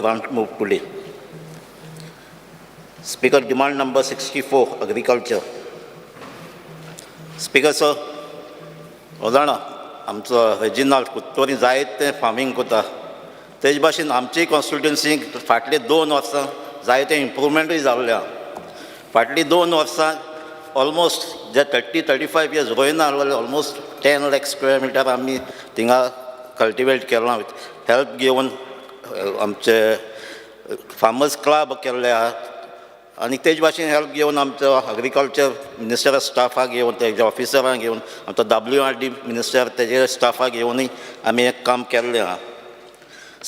grant moved today. Speaker, demand number 64, agriculture. Speaker sir, हो जाणा आमचो रेजिनाल्ड कुत्तोरी जायते फार्मिंग करता तेज भाशेन आमचे कॉन्स्टिट्युएन्सीक फाटली 2 वर्सां जायते इम्प्रूवमेंटूय जाल्ले आहा. फाटली 2 वर्सां ऑलमोस्ट जे 30-35 इयर्स रोयना ऑलमोस्ट 10 लाख स्क्वेअर मिटर आमी थिंगा कल्टिवेट केलां विथ हेल्प घेवन आमचे फार्मर्स क्लब केल्ले आहा आनी तेज भाशेन हेल्प घेवन आमचो एग्रीकल्चर मिनिस्टर स्टाफाक घेवन तेजे ऑफिसरांक घेवन आमचो WRD मिनिस्टर तेजे स्टाफाक घेवनूय आमी हें काम केल्लें आहा.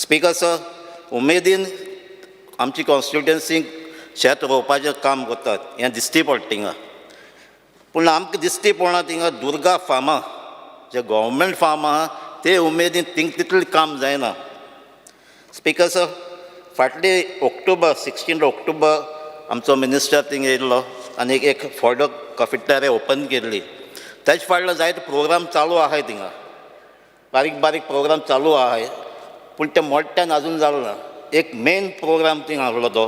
स्पीकर सर, उमेदीन आमची कॉन्स्टिट्युएन्सीक शेत रोवपाचें काम करतात हें दिसती पडटा थिंगा. पूण आमकां दिसती पडना थिंगा दुर्गा फार्मां जे गव्हर्मेंट फार्म आहा ते उमेदीन थिंग तितलें काम जायना. स्पीकर सर, फाटली ऑक्टोबर 16 ऑक्टोबर आमचो मिनिस्टर थिंगा येयल्लो आनी एक फोडो कॉफेटेरिया ओपन केल्ली. तेज फाटलो जायते प्रोग्राम चालू आहाय थिंगा, बारीक बारीक प्रोग्राम चालू आहाय, पूण ते मोठ्यान आजून जालो ना. एक मेन प्रोग्राम थिंगा आहलो तो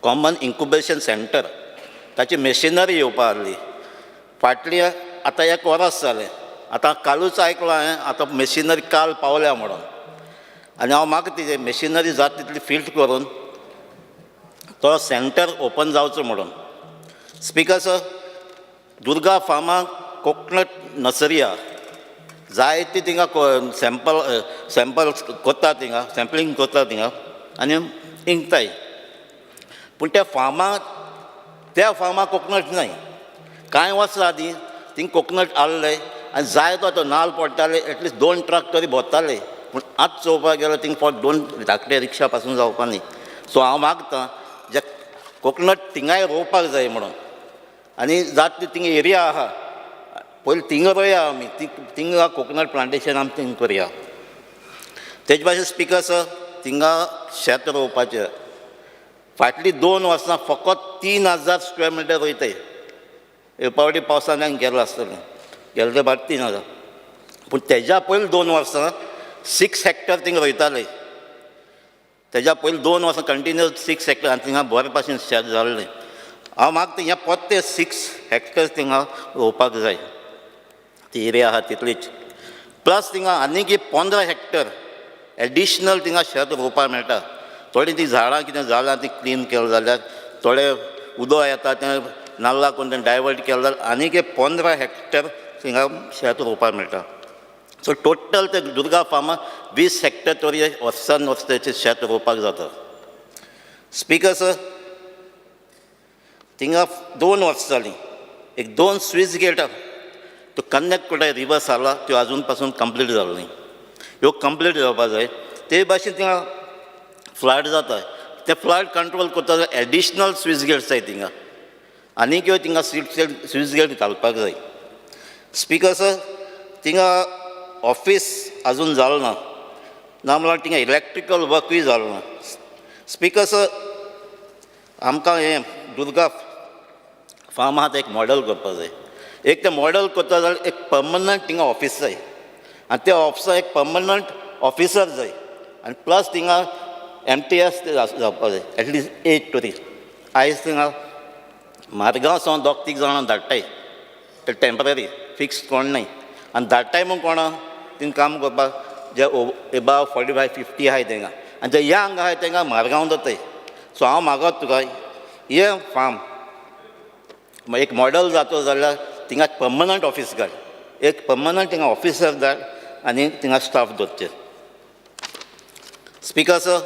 कॉमन इन्क्युबेशन सेंटर, ताची मेशिनरी येवपा आहली. फाटली आतां 1 वर्स जालें, आतां कालूच आयकलो हांवें आतां मेशिनरी काल पावल्या म्हणून. आनी हांव म्हाका ती मेशिनरी जाता तितली फिल्ड करून तो सेंटर ओपन जावचो म्हणून. स्पीकर सर, दुर्गा फार्माक कोकोनट नर्सरी आहा, जायती थिंगा सॅम्पल कोत्ता थिंगा, सॅम्पलींग कोत्ता थिंगा आनी इंकताय. पूण त्या फार्माक कोकोनट नाय. कांय वर्सां आदीं थिंग कोकोनट आहले आनी जाय तो नाल्ल पडटाले, एटलिस्ट 2 ट्रक तरी भरताले. पूण आतां चोवपाक गेल्यार थिंग फक्त 2 धाकटे रिक्षा पासून जावपा न्ही. सो हांव मागतां जे कोकोनट थिंगाय रोवपाक जाय म्हणून. आनी जात थिंग एरिया आहा पयलीं थिंग रोया आमी, थिंगा कोकोनट प्लांटेशन आमी थिंग करया. तेज भाशेन स्पीकर सर, थिंगा शेत रोवपाचें फाटलीं 2 वर्सां फकत 3000 स्क्वेअर मिटर रोयताय. फावटी पावसान हांवें गेलो आसतलें, गेले ते भायर 3000. पूण तेज्या पयलीं 2 वर्सां 6 हेक्टर थिंग रोयताले. तेज्या पयलीं 2 वर्सां कंटिन्यूअस 6 हेक्टर आनी थिंगा बरे भाशेन शेत जाल्लें. हांव मागता हें परते 6 हेक्टर थिंगा रोवपाक जाय. ती एरिया आहा तितलीच, प्लस थिंगा आनीक 15 हेक्टर एडिशनल थिंगा शेत रोवपाक मेळटा. थोडीं तीं झाडां कितें जाल्यार ती क्लीन केलें जाल्यार, थोडे उदक येता तें नाल्ला करून तें डायवर्ट केलें जाल्यार आनीक 15 हेक्टर थिंगा शेत रोवपाक मेळटा. सो टोटल ते दुर्गा फार्माक 20 हेक्टर तरी वर्सान वर्साचें शेत रोवपाक जाता. स्पीकर सर, थिंगा 2 वर्सां जालीं, एक 2 स्विच गेट तो कनेक्ट करता रिवर्स आला, त्यो आजून पासून कंप्लीट जालो न्ही. ह्यो कंप्लीट जावपा जाय. ते भाशेन थिंगा फ्लड जाता, ते फ्लड कंट्रोल करता जाल्यार एडिशनल स्विच गेट्स जाय थिंगा, आनीक ह्यो थिंगा स्विच गेट घालपाक जाय. स्पीकर सर, थिंगा ऑफिस आजून जालो ना, ना म्हळ्यार थिंगा इलेक्ट्रिकल वर्कूय जालो ना. स्पीकर सर, आमकां हें दुर्गा फार्म आहा तें एक मॉडल करपा जाय. एक तें मॉडल करता जाल्यार एक पर्मनंट थिंगा ऑफिस जाय आनी त्या ऑफिसाक एक पर्मनंट ऑफिसर जाय आनी प्लस थिंगा MTS जावपा जाय, एटलिस्ट 8 तरी. आयज थिंगा मारगांव सावन 2-3 जाणां धाडटाय, ते टेम्पररी फिक्स कोण नाय. आनी धाडटाय म्हूण कोणा थिंग काम करपाक जे एबाव 45-50 आहाय थिंगा, आनी जे यंग आहाय तांकां मारगांव दताय. सो हांव मागत तुका हे फार्म एक मॉडल जातो जाल्यार थिंगा पर्मनंट ऑफिस घाल, एक पर्मनंट थिंगा ऑफिसर धाड आनी थिंगा स्टाफ दवरचे. स्पीकर सर,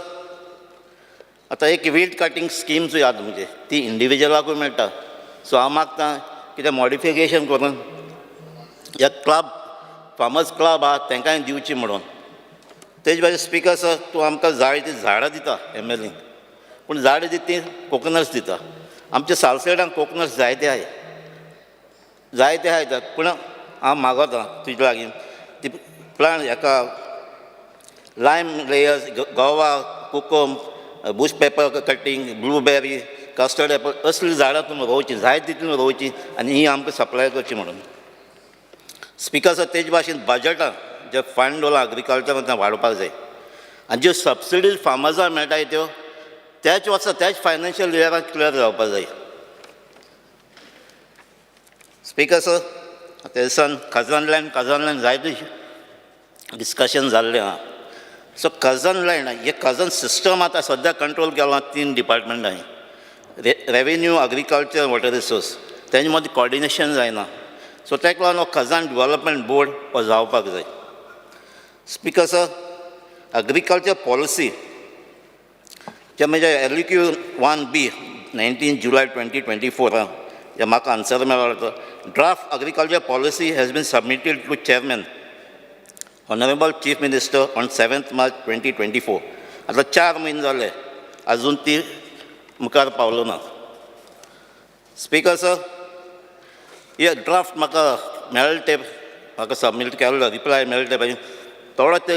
आतां एक वीड कटींग स्किम्सूय आहा तुमचे, ती इंडिविज्युअलाकूय मेळटा. सो हांव मागतां कितें मॉडिफिकेशन करून हे क्लब फार्मर्स क्लब आहा तांकांय दिवची म्हणून. तेज भाशेन स्पीकर सर, तूं आमकां जायतीं झाडां दिता MLA, पूण झाडां दिता तीं कोकोनट्स दिता. आमच्या सालसेडांत कोकोनट्स जायते आहाय पूण हांव मागोतां तुजे लागीं ती प्लांट हेका लायम layers, Goa, kokum, bush pepper cutting, blueberry, custard apple असलीं झाडां तुमी रोवची, जाय तितलीं रोवची आनी ही आमकां सप्लाय करची म्हणून. स्पीकर सर, तेज भाशेन बजटान जे फंड दवरला एग्रीकल्चरांत तें वाडोवपाक जाय. आनी ज्यो सबसिडीज फार्मर्सांक मेळटाय त्यो त्याच वर्सा त्याच फायनान्शियल इयराक क्लियर जावपाक जाय. स्पीकर सर, त्या दिसान खजान लँड जायते डिस्कशन जाल्लें आहा. सो खजान लँड हे खजान सिस्टम आतां सद्या कंट्रोल केलां 3 डिपार्टमेंटांनी, रेवेन्यू, एग्रीकल्चर, वॉटर रिसोर्स. तेंचे मदीं कॉर्डिनेशन जायना. सो ताका लागून हो खजान डेव्हलपमेंट बोर्ड हो जावपाक जाय. स्पीकर सर, एग्रीकल्चर पॉलिसी जे म्हणजे LEQ 1B 19 जुलय 2024 जे म्हाका आन्सर मेळ्ळो. Draft agriculture policy has been submitted to chairman Honorable Chief Minister on 7th March 2024. आता 4 म्हयने जाले, अजून ती मुखार पावलो ना. स्पीकर सर, हे ड्राफ्ट म्हाका मेळ्ळे ते म्हाका सबमीट केल्लो, रिप्लाय मेळ्ळे ते थोडो ते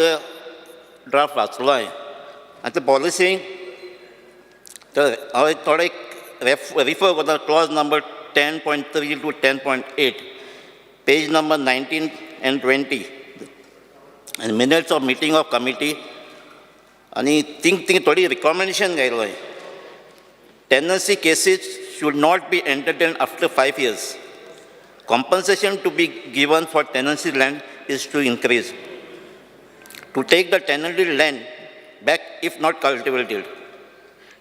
ड्राफ्ट वाचलो हांवें. आनी ते पॉलिसीक हांवें थोडे रिफर करता. Clause number 10.3 to 10.8, page number 19 and 20. And minutes of meeting of committee, आणि think थोडी recommendation घायलो हांवें. Tenancy cases should not be entertained after 5 years. Compensation to be given for tenancy land is to increase. To take the tenanted land back if not cultivated.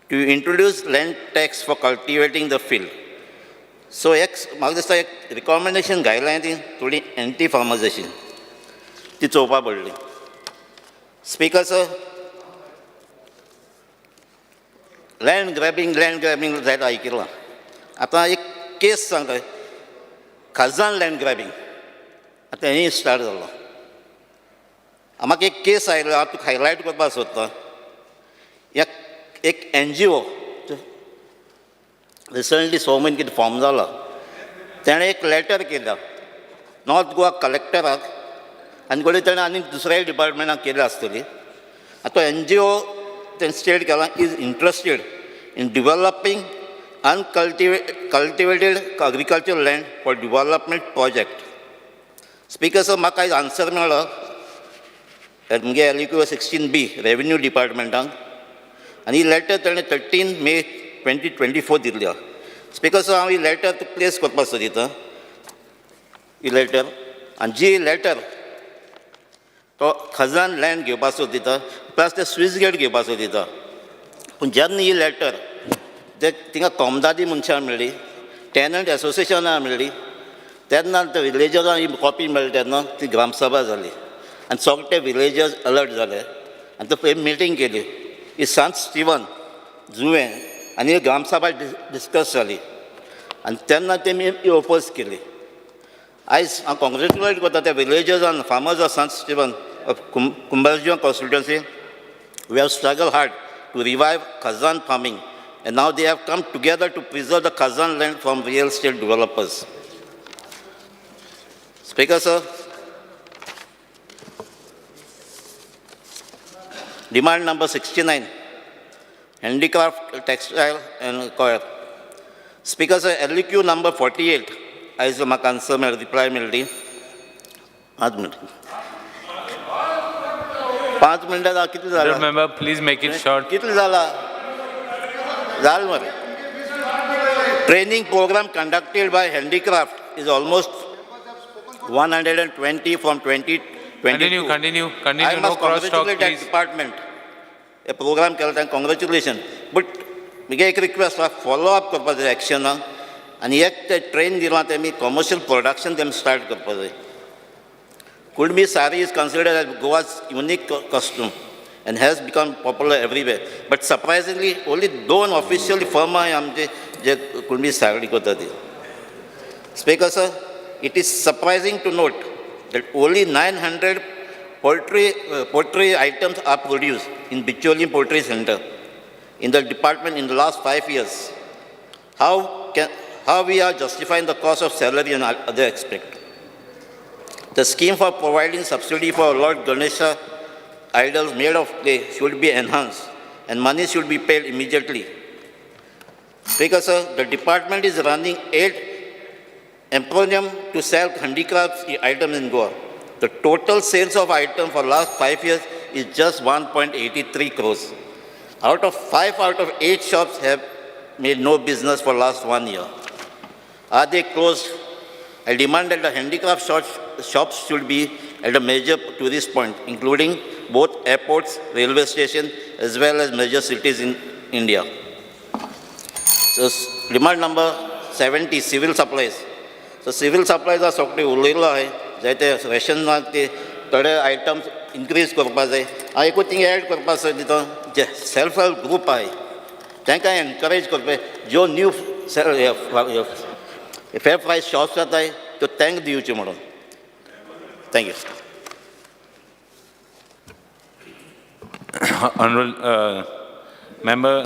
To introduce land tax for cultivating the field. So म्हाका दिसता एक recommendation घायला हांवें ती थोडी anti farmers अशी ती चोवपाक पडली. स्पीकर सर, लँड ग्रॅबिंग जायत आयकिलां. आतां एक केस सांगता, खजान लँड ग्रॅबिंग आतां हेंय स्टार्ट जालो. म्हाका एक केस आयलो, हांव तुका हायलायट करपाक सोदतां. एक NGO रिसंटली 6 म्हयने कितें फॉर्म जाला, तेणें एक लेटर केला नॉर्थ गोवा कलेक्टराक, आनी कडेन ताणें आनी दुसऱ्याय डिपार्टमेंटाक केली आसतली. आतां NGO तें स्टेट केलां is interested in developing cultivated agriculture land for development project. Speaker sir, म्हाका आयज आन्सर मेळ्ळो म्हगे LEQ 16B रेवेन्यू डिपार्टमेंटाक, आनी ही लेटर ताणें 13 मे 2024 दिल्ली. स्पीकर सर, हांव ही लेटर प्लेस करपाक सोदितां. ही लेटर, आनी जी लेटर तो खजान लँड घेवपाक सोदिता, प्लस ते स्विस गेट घेवपाक सोदिता. पूण जेन्ना ही लेटर ते थिंगा तोमदादी मनशां मेळ्ळी, टॅनंट एसोसिएशनां मेळ्ळी, तेन्ना त्या विलेजर्सांक ही कॉपी मेळ्ळी. तेन्ना ती ग्रामसभा जाली आनी सगळे विलेजर्स अलर्ट जाले आनी ते मिटींग केली. ही सांत स्टिवन जुवे आनी ग्रामसभा डिस्कस जाली आनी तेन्ना तेमी ओपोज केली. आयज हांव कॉंग्रेच्युलेट करता त्या विलेजर्स आनी फार्मर्स ऑफ सांत Steven of Kumbarjuan constituency. We have struggled hard to revive Khazan farming, and now they have come together to preserve the Khazan land from real estate developers. Speaker sir, demand number 69, handicraft, textile and coir. Speaker sir, LEQ number 48, as the answer may reply melody. 5 मिनटां कितले जाला? Member, please make it short. कितले जाला? जाल मरे. Training program conducted by handicraft is almost 120 from 2022. Continue. I No must cross talk, congratulate that please. department. A program केला, congratulations. But म्हगे एक रिक्वेस्ट आहा, follow up करपा जाय एक्शनां, आनी एक ते ट्रेन दिलां तेमी commercial production तेमी स्टार्ट करपा जाय. Kudmi sari is considered as Goa's unique costume and has become popular everywhere. But surprisingly, only 2 officially firm are आमचे जे Kudmi sari करतात. Speaker sir, it is surprising to note that only 900 poultry items are produced in Bicholi Poultry Center in the department in the last 5 years. How we are justifying the cost of salary and other aspects? The scheme for providing subsidy for Lord Ganesha idols made of clay should be enhanced and money should be paid immediately. Speaker sir, the department is running 8 emporium to sell handicrafts items in Goa. The total sales of items for last 5 years is just 1.83 crores. Out of 8 shops have made no business for last 1 year. Are they closed? I demand that the handicraft shops should be at a major tourist point, including both airports, railway stations, as well as major cities in India. So, demand number 70, civil supplies. So, civil supplies are सगळे उलयलो आहे जायते रेशनाक ते थोडे items increase करपा जाय हांव एकूच थिंग एड करपा जाय तितून जे सेल्फ हेल्प ग्रूप आहे तांकां एनकरेज करपा ज्यो न्यू फेर प्रायस शॉप्स जाताय त्यो तांकां दिवचे म्हणून थँक्यू Honorable member.